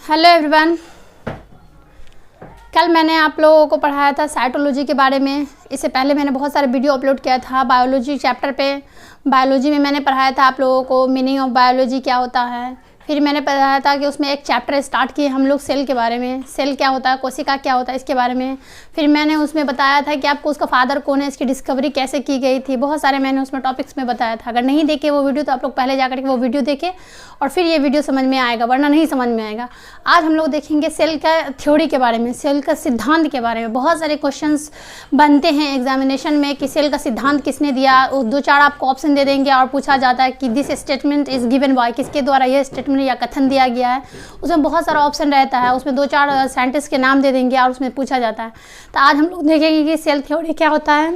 Hello everyone. कल मैंने आप लोगों को पढ़ाया था साइटोलॉजी के बारे में। इससे पहले मैंने बहुत सारे वीडियो अपलोड किया था बायोलॉजी चैप्टर पे। बायोलॉजी में मैंने पढ़ाया था आप लोगों को मीनिंग ऑफ बायोलॉजी क्या होता है। फिर मैंने पढ़ाया था कि उसमें एक चैप्टर स्टार्ट किए हम लोग सेल के बारे में, सेल क्या होता है, कोशिका क्या होता है, इसके बारे में। फिर मैंने उसमें बताया था कि आपको उसका फादर कौन है, इसकी डिस्कवरी कैसे की गई थी। बहुत सारे मैंने उसमें टॉपिक्स में बताया था। अगर नहीं देखे वो वीडियो तो आप लोग पहले जाकर के वो वीडियो देखें और फिर ये वीडियो समझ में आएगा, वरना नहीं समझ में आएगा। आज हम लोग देखेंगे सेल का थ्योरी के बारे में, सेल का सिद्धांत के बारे में। बहुत सारे क्वेश्चंस बनते हैं एग्जामिनेशन में कि सेल का सिद्धांत किसने दिया। दो चार आपको ऑप्शन दे देंगे और पूछा जाता है कि this statement is given by, किसके द्वारा यह स्टेटमेंट या कथन दिया गया है। उसमें बहुत सारा ऑप्शन रहता है, उसमें दो चार साइंटिस्ट के नाम दे देंगे और उसमें पूछा जाता है। तो आज हम लोग देखेंगे कि सेल थ्योरी क्या होता है,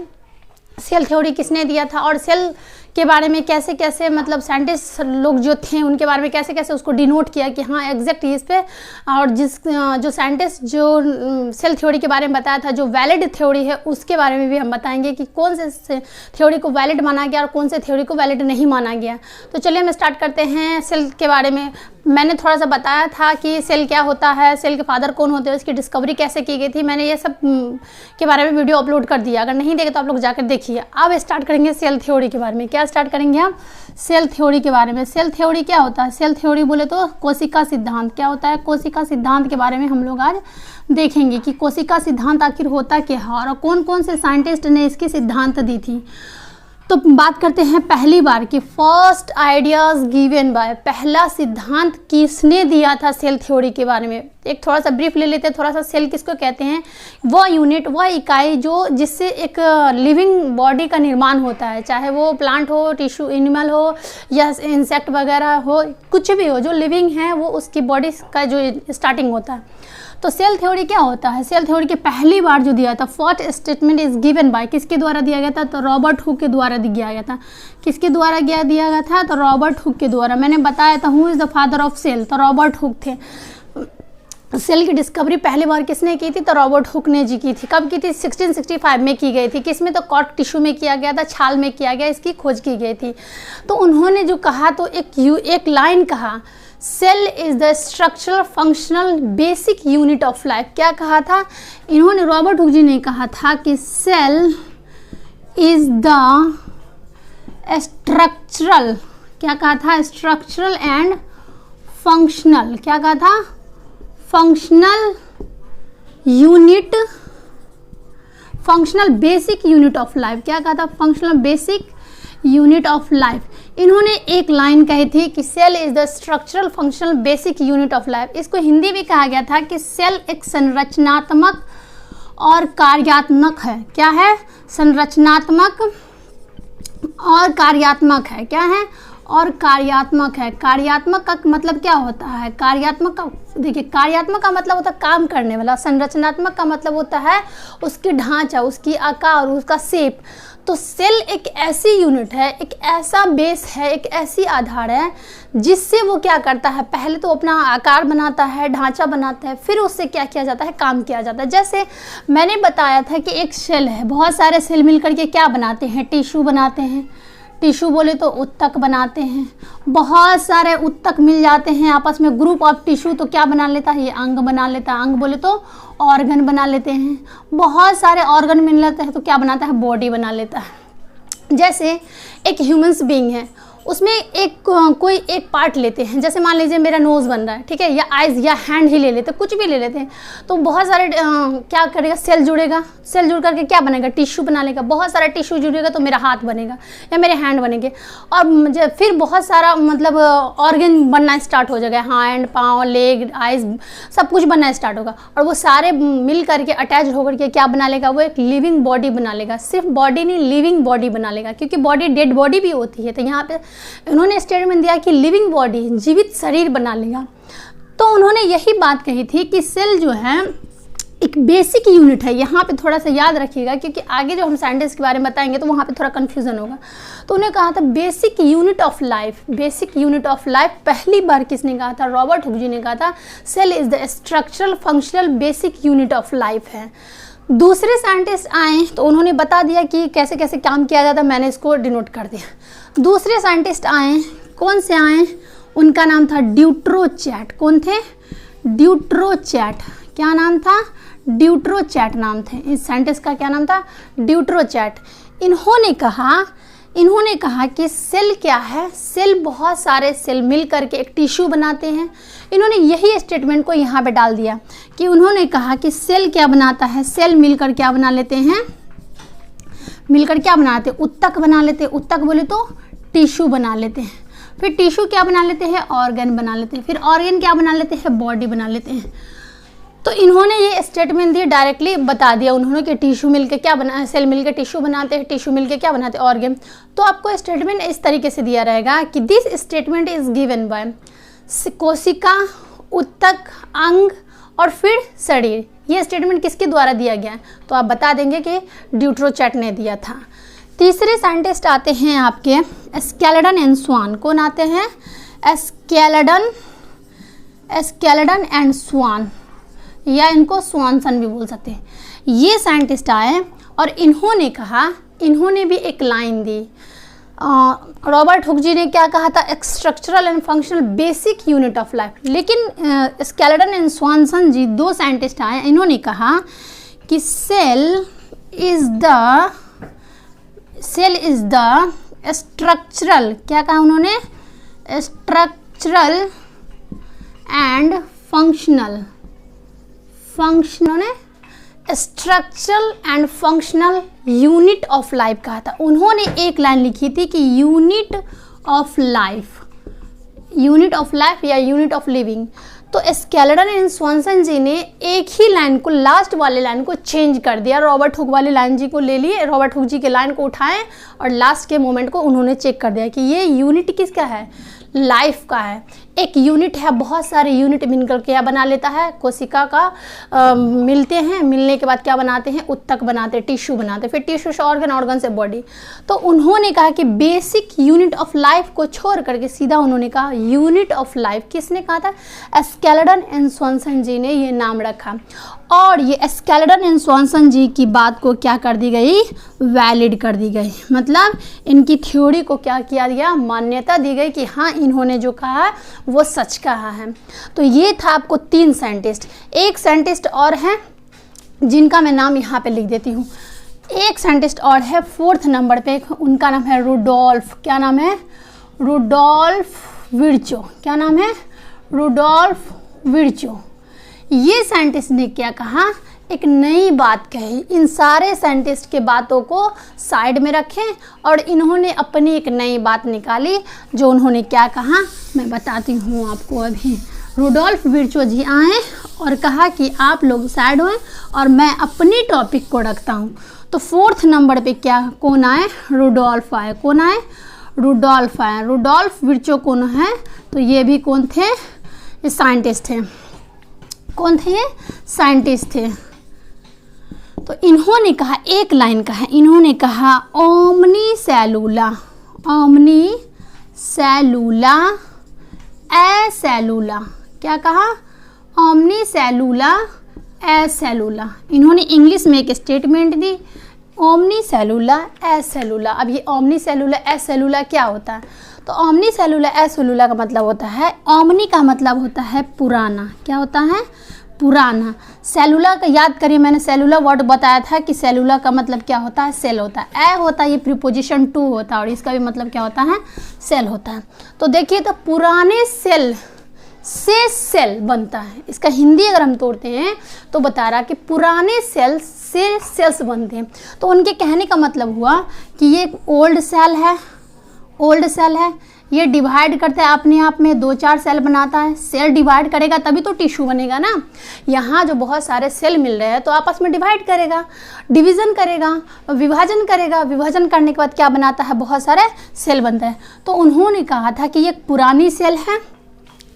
सेल थ्योरी किसने दिया था और सेल के बारे में कैसे कैसे मतलब साइंटिस्ट लोग जो थे उनके बारे में कैसे कैसे उसको डिनोट किया कि हाँ एग्जैक्ट इस पे। और जो साइंटिस्ट जो सेल थ्योरी के बारे में बताया था, जो वैलिड थ्योरी है उसके बारे में भी हम बताएंगे कि कौन से थ्योरी को वैलिड माना गया और कौन से थ्योरी को वैलिड नहीं माना गया। तो चलिए हम स्टार्ट करते हैं सेल के बारे में। मैंने थोड़ा सा बताया था कि सेल क्या होता है, सेल के फादर कौन होते हैं, उसकी डिस्कवरी कैसे की गई थी। मैंने ये सब के बारे में वीडियो अपलोड कर दिया, अगर नहीं देखे तो आप लोग जाकर देखिए। अब स्टार्ट करेंगे सेल थ्योरी के बारे में। क्या स्टार्ट करेंगे हम? सेल थ्योरी के बारे में। सेल थ्योरी क्या होता है? सेल थ्योरी बोले तो कोशिका सिद्धांत क्या होता है। कोशिका सिद्धांत के बारे में हम लोग आज देखेंगे कि कोशिका सिद्धांत आखिर होता क्या है और कौन कौन से साइंटिस्ट ने इसकी सिद्धांत दी थी। तो बात करते हैं पहली बार की फर्स्ट आइडियाज गिवन बाय, पहला सिद्धांत किसने दिया था सेल थ्योरी के बारे में। एक थोड़ा सा ब्रीफ ले लेते हैं थोड़ा सा। सेल किसको कहते हैं? वह यूनिट, वह इकाई जो जिससे एक लिविंग बॉडी का निर्माण होता है, चाहे वो प्लांट हो, टिश्यू एनिमल हो या इंसेक्ट वगैरह हो, कुछ भी हो जो लिविंग है वो उसकी बॉडी का जो स्टार्टिंग होता है। तो सेल थ्योरी क्या होता है? सेल थ्योरी के पहली बार जो दिया था first statement is given by, किसके द्वारा दिया गया था? तो रॉबर्ट हुक के द्वारा दिया गया था। किसके द्वारा दिया गया था? तो रॉबर्ट हुक के द्वारा। मैंने बताया था who is the father of cell, तो रॉबर्ट हुक थे। सेल की डिस्कवरी पहली बार किसने की थी? तो रॉबर्ट हुक ने जी की थी। कब की थी? 1665 में की गई थी। किसमें? तो कॉट टिश्यू में किया गया था, छाल में किया गया, इसकी खोज की गई थी। तो उन्होंने जो कहा तो एक लाइन कहा, cell is the structural functional basic unit of life. क्या कहा था इन्होंने? रॉबर्ट हुक जी ने कहा था कि सेल इज द स्ट्रक्चरल, क्या कहा था? स्ट्रक्चरल एंड फंक्शनल, क्या कहा था? Functional unit, functional basic unit of life. क्या कहा था? Functional basic unit of life. इन्होंने एक लाइन कही थी कि cell is the structural functional basic unit of life. इसको हिंदी में कहा गया था कि सेल एक संरचनात्मक और कार्यात्मक है। क्या है? संरचनात्मक और कार्यात्मक है। क्या है? और कार्यात्मक है। कार्यात्मक का मतलब क्या होता है? कार्यात्मक का देखिए, कार्यात्मक का मतलब होता है काम करने वाला। संरचनात्मक का मतलब होता है उसकी ढांचा, उसकी आकार, उसका शेप। तो सेल एक ऐसी यूनिट है, एक ऐसा बेस है, एक ऐसी आधार है जिससे वो क्या करता है, पहले तो अपना आकार बनाता है, ढांचा बनाता है, फिर उससे क्या किया जाता है, काम किया जाता है। जैसे मैंने बताया था कि एक सेल है, बहुत सारे सेल मिलकर के क्या बनाते हैं? टिश्यू बनाते हैं। टिश्यू बोले तो उत्तक बनाते हैं। बहुत सारे उत्तक मिल जाते हैं आपस में, ग्रुप ऑफ टिश्यू, तो क्या बना लेता है? ये अंग बना लेता है। अंग बोले तो ऑर्गन बना लेते हैं। बहुत सारे ऑर्गन मिल जाते हैं तो क्या बनाता है? बॉडी बना लेता है। जैसे एक ह्यूमन्स बीइंग है, उसमें कोई एक पार्ट लेते हैं। जैसे मान लीजिए मेरा नोज़ बन रहा है, ठीक है, या आइज़ या हैंड ही ले लेते हैं, कुछ भी ले लेते हैं। तो बहुत सारे क्या करेगा? सेल जुड़ेगा। सेल जुड़ करके क्या बनेगा? टिश्यू बना लेगा। बहुत सारा टिश्यू जुड़ेगा तो मेरा हाथ बनेगा या मेरे हैंड बनेंगे। और फिर बहुत सारा मतलब ऑर्गन बनना स्टार्ट हो जाएगा, हैंड, पाँव, लेग, आइज़, सब कुछ बनना स्टार्ट होगा। और वो सारे मिल करके अटैच होकर के क्या बना लेगा? वो एक लिविंग बॉडी बना लेगा। सिर्फ बॉडी नहीं, लिविंग बॉडी बना लेगा, क्योंकि बॉडी डेड बॉडी भी होती है। तो यहाँ पे उन्होंने स्टेटमेंट दिया कि लिविंग बॉडी, जीवित शरीर बना लेगा। तो उन्होंने यही बात कही थी कि सेल जो है एक बेसिक यूनिट है। यहाँ पे थोड़ा सा याद रखिएगा, क्योंकि आगे जो हम साइंटिस्ट के बारे में बताएंगे तो वहाँ पे थोड़ा कन्फ्यूजन होगा। तो उन्हें कहा था basic unit of life. Basic unit of life पहली बार किसने कहा था? रॉबर्ट हुक जी ने कहा था cell is the structural functional basic unit of life है। दूसरे साइंटिस्ट आए तो उन्होंने बता दिया कि कैसे कैसे काम किया जाता है, मैंने इसको डिनोट कर दिया। दूसरे साइंटिस्ट आए, कौन से आए? उनका नाम था ड्यूट्रोचैट। कौन थे? ड्यूट्रोचैट। क्या नाम था? ड्यूट्रोचैट नाम थे इस साइंटिस्ट का। क्या नाम था? ड्यूट्रोचैट। इन्होंने कहा कि सेल क्या है? सेल बहुत सारे सेल मिल करके एक टिश्यू बनाते हैं। इन्होंने यही स्टेटमेंट को यहाँ पे डाल दिया कि उन्होंने कहा कि सेल क्या बनाता है? सेल मिलकर क्या बना लेते हैं? मिलकर क्या बनाते हैं? उत्तक बना लेते हैं। उत्तक बोले तो टिश्यू बना लेते हैं। फिर टिश्यू क्या बना लेते हैं? ऑर्गन बना लेते हैं। फिर ऑर्गन क्या बना लेते हैं? बॉडी बना लेते हैं। तो इन्होंने ये स्टेटमेंट दिए, डायरेक्टली बता दिया उन्होंने कि टिश्यू मिलके क्या बना, सेल मिलके टिश्यू बनाते हैं, टिश्यू मिलके क्या बनाते हैं? ऑर्गन। तो आपको स्टेटमेंट इस तरीके से दिया रहेगा कि this statement is given by कोशिका, उत्तक, अंग और फिर शरीर। ये स्टेटमेंट किसके द्वारा दिया गया? तो आप बता देंगे कि ड्यूट्रोचैट ने दिया था। तीसरे साइंटिस्ट आते हैं आपके स्केलेटन एंड स्वान। कौन आते हैं? स्केलेटन एंड स्वान, या इनको स्वानसन भी बोल सकते हैं। ये साइंटिस्ट आए और इन्होंने कहा, इन्होंने भी एक लाइन दी। रॉबर्ट हुक जी ने क्या कहा था? Structural and functional basic unit of life. लेकिन स्केलेटन एंड स्वानसन जी, दो साइंटिस्ट आए, इन्होंने कहा कि सेल इज द स्ट्रक्चरल, क्या कहा उन्होंने? Structural and functional structural and functional unit of life कहा था। उन्होंने एक लाइन लिखी थी कि यूनिट ऑफ लाइफ या यूनिट ऑफ लिविंग। तो स्केलेटन एंड स्वानसन जी ने एक ही लाइन को, लास्ट वाले लाइन को चेंज कर दिया। रॉबर्ट हुक वाले लाइन जी को ले लिए, रॉबर्ट हुक जी के लाइन को उठाएं और लास्ट के मोमेंट को उन्होंने चेक कर दिया कि ये यूनिट किसका है? लाइफ का है। एक यूनिट है, बहुत सारे यूनिट मिलकर क्या बना लेता है? कोशिका का मिलते हैं, मिलने के बाद क्या बनाते हैं? उत्तक बनाते, टिश्यू बनाते, फिर टिश्यू से ऑर्गन, ऑर्गन से बॉडी। तो उन्होंने कहा कि बेसिक यूनिट ऑफ लाइफ को छोड़ करके सीधा उन्होंने कहा यूनिट ऑफ लाइफ। किसने कहा था? स्केलेटन एंड स्वानसन जी ने ये नाम रखा। और ये स्केलेटन एंड स्वानसन जी की बात को क्या कर दी गई? वैलिड कर दी गई। मतलब इनकी थ्योरी को क्या किया गया? मान्यता दी गई कि हाँ, इन्होंने जो कहा वो सच कहा है। तो ये था आपको 3 साइंटिस्ट। एक साइंटिस्ट और हैं जिनका मैं नाम यहाँ पे लिख देती हूँ। एक साइंटिस्ट और है 4th नंबर पे, उनका नाम है रुडोल्फ। क्या नाम है? Rudolf Virchow. क्या नाम है? Rudolf Virchow. ये साइंटिस्ट ने क्या कहा? एक नई बात कही। इन सारे साइंटिस्ट के बातों को साइड में रखें और इन्होंने अपनी एक नई बात निकाली। जो उन्होंने क्या कहा मैं बताती हूँ आपको अभी। रुडोल्फ विर्चो जी आए और कहा कि आप लोग साइड हों और मैं अपनी टॉपिक को रखता हूँ। तो 4th नंबर पे क्या कौन आए? रुडोल्फ आए। कौन आए? रुडोल्फ आए। रुडोल्फ विर्चो कौन है? तो ये भी कौन थे? ये साइंटिस्ट थे। कौन थे ये? साइंटिस्ट थे। तो इन्होंने कहा, एक लाइन कहा, इन्होंने कहा ओमनी सेलुला एसेलुला। क्या कहा? ओमनी सेलुला एसेलुला। इन्होंने इंग्लिश में एक स्टेटमेंट दी, ओमनी सेलुला एसेलुला। अब ये ओमनी सेलुला एसेलुला क्या होता है? तो ओमनी सेलुला एसेलुला का मतलब होता है, ओमनी का मतलब होता है पुराना। क्या होता है? पुराना। सेलुला का याद करिए, मैंने सेलुला वर्ड बताया था कि सेलुला का मतलब क्या होता है? सेल होता है। ए होता है, ये प्रीपोजिशन टू होता है और इसका भी मतलब क्या होता है? सेल होता है। तो देखिए, तो पुराने सेल से सेल बनता है। इसका हिंदी अगर हम तोड़ते हैं तो बता रहा कि पुराने सेल से सेल्स बनते हैं। तो उनके कहने का मतलब हुआ कि ये ओल्ड सेल है, ये डिवाइड करता है अपने आप में, 2-4 सेल बनाता है। सेल डिवाइड करेगा तभी तो टिश्यू बनेगा ना। यहाँ जो बहुत सारे सेल मिल रहे हैं तो आपस में डिवाइड करेगा, डिवीज़न करेगा, विभाजन करेगा। विभाजन करने के बाद क्या बनाता है? बहुत सारे सेल बनता है। तो उन्होंने कहा था कि ये पुरानी सेल है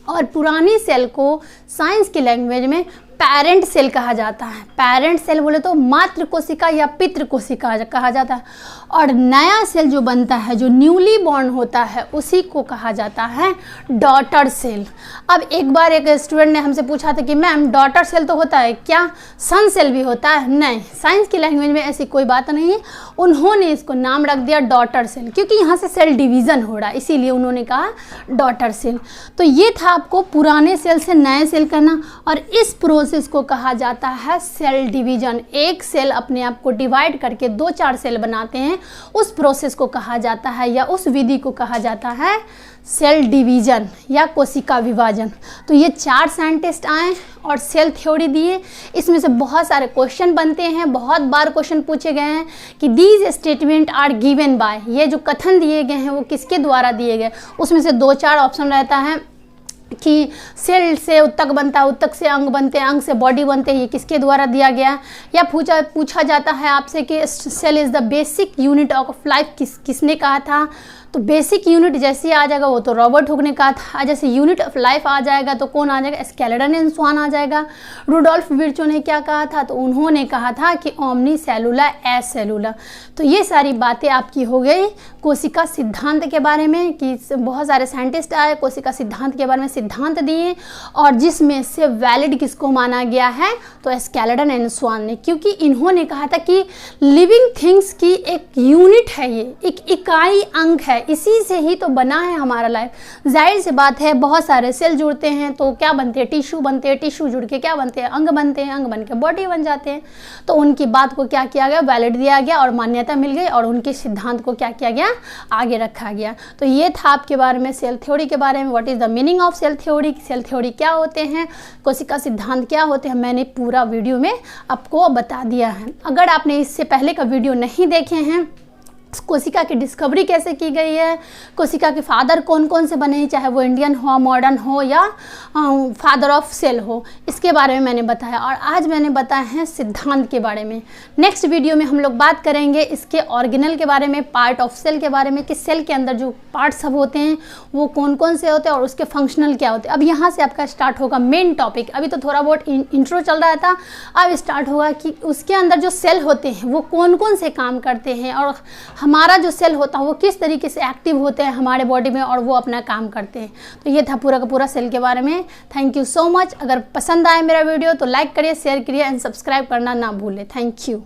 और पुरानी सेल को साइंस की लैंग्वेज में पेरेंट सेल कहा जाता है। पेरेंट सेल बोले तो मातृ कोशिका या पितृ कोशिका कहा जाता है। और नया सेल जो बनता है, जो न्यूली बॉर्न होता है, उसी को कहा जाता है डॉटर सेल। अब एक बार एक स्टूडेंट ने हमसे पूछा था कि मैम डॉटर सेल तो होता है, क्या सन सेल भी होता है? नहीं, साइंस की लैंग्वेज में ऐसी कोई बात नहीं है। उन्होंने इसको नाम रख दिया डॉटर सेल, क्योंकि यहाँ से सेल डिवीज़न हो रहा है, इसीलिए उन्होंने कहा डॉटर सेल। तो ये था आपको पुराने सेल से नए सेल करना, और इस प्रोसेस को कहा जाता है सेल डिवीजन। एक सेल अपने आप को डिवाइड करके 2-4 सेल बनाते हैं, उस प्रोसेस को कहा जाता है या उस विधि को कहा जाता है सेल डिवीजन या कोशिका विभाजन। तो ये 4 साइंटिस्ट आए और सेल थ्योरी दिए। इसमें से बहुत सारे क्वेश्चन बनते हैं, बहुत बार क्वेश्चन पूछे गए हैं कि these statement are given by, ये जो कथन दिए गए हैं वो किसके द्वारा दिए गए। उसमें से 2-4 ऑप्शन रहता है कि सेल से उत्तक बनता है, उत्तक से अंग बनते हैं, अंग से बॉडी बनते हैं, ये किसके द्वारा दिया गया। या पूछा जाता है आपसे कि cell is the basic unit of life, किसने कहा था। तो बेसिक यूनिट जैसे आ जाएगा वो तो रॉबर्ट हुक ने कहा था। जैसे यूनिट ऑफ लाइफ आ जाएगा तो कौन आ जाएगा? स्केलेटन एंड स्वान आ जाएगा। रुडोल्फ विर्चो ने क्या कहा था? तो उन्होंने कहा था कि ओमनी सेलुला एस सेलुला। तो ये सारी बातें आपकी हो गई कोशिका सिद्धांत के बारे में, कि बहुत सारे साइंटिस्ट आए, कोशिका सिद्धांत के बारे में सिद्धांत दिए, और जिसमें से वैलिड किसको माना गया है? तो स्केलेटन एंड स्वान ने, क्योंकि इन्होंने कहा था कि लिविंग थिंग्स की एक यूनिट है, ये एक इकाई अंग है, इसी से ही तो बना है हमारा लाइफ। जाहिर सी बात है बहुत सारे सेल जुड़ते हैं तो क्या बनते हैं? टिश्यू बनते हैं, टिश्यू जुड़ के क्या बनते हैं? अंग बनते हैं, अंग बन के बॉडी बन जाते हैं। तो उनकी बात को क्या किया गया? वैलिड दिया गया और मान्यता मिल गई, और उनके सिद्धांत को क्या किया गया? आगे रखा गया। तो ये था आपके बारे में सेल थ्योरी के बारे में। What is the meaning of cell theory, cell theory क्या होते हैं, कोशिका सिद्धांत क्या होते हैं, मैंने पूरा वीडियो में आपको बता दिया है। अगर आपने इससे पहले का वीडियो नहीं देखे हैं, कोशिका की डिस्कवरी कैसे की गई है, कोशिका के फादर कौन कौन से बने हैं, चाहे वो इंडियन हो, मॉडर्न हो, या फादर ऑफ सेल हो, इसके बारे में मैंने बताया। और आज मैंने बताया है सिद्धांत के बारे में। नेक्स्ट वीडियो में हम लोग बात करेंगे इसके ऑर्गेनल के बारे में, पार्ट ऑफ सेल के बारे में, कि सेल के अंदर जो पार्ट सब होते हैं वो कौन कौन से होते हैं और उसके फंक्शनल क्या होते हैं। अब यहाँ से आपका स्टार्ट होगा मेन टॉपिक। अभी तो थोड़ा बहुत इंट्रो चल रहा था, अब स्टार्ट होगा कि उसके अंदर जो सेल होते हैं वो कौन कौन से काम करते हैं, और हमारा जो सेल होता है वो किस तरीके से एक्टिव होते हैं हमारे बॉडी में और वो अपना काम करते हैं। तो ये था पूरा का पूरा सेल के बारे में। Thank you so much. अगर पसंद आए मेरा वीडियो तो लाइक करिए, शेयर करिए एंड सब्सक्राइब करना ना भूलें। Thank you.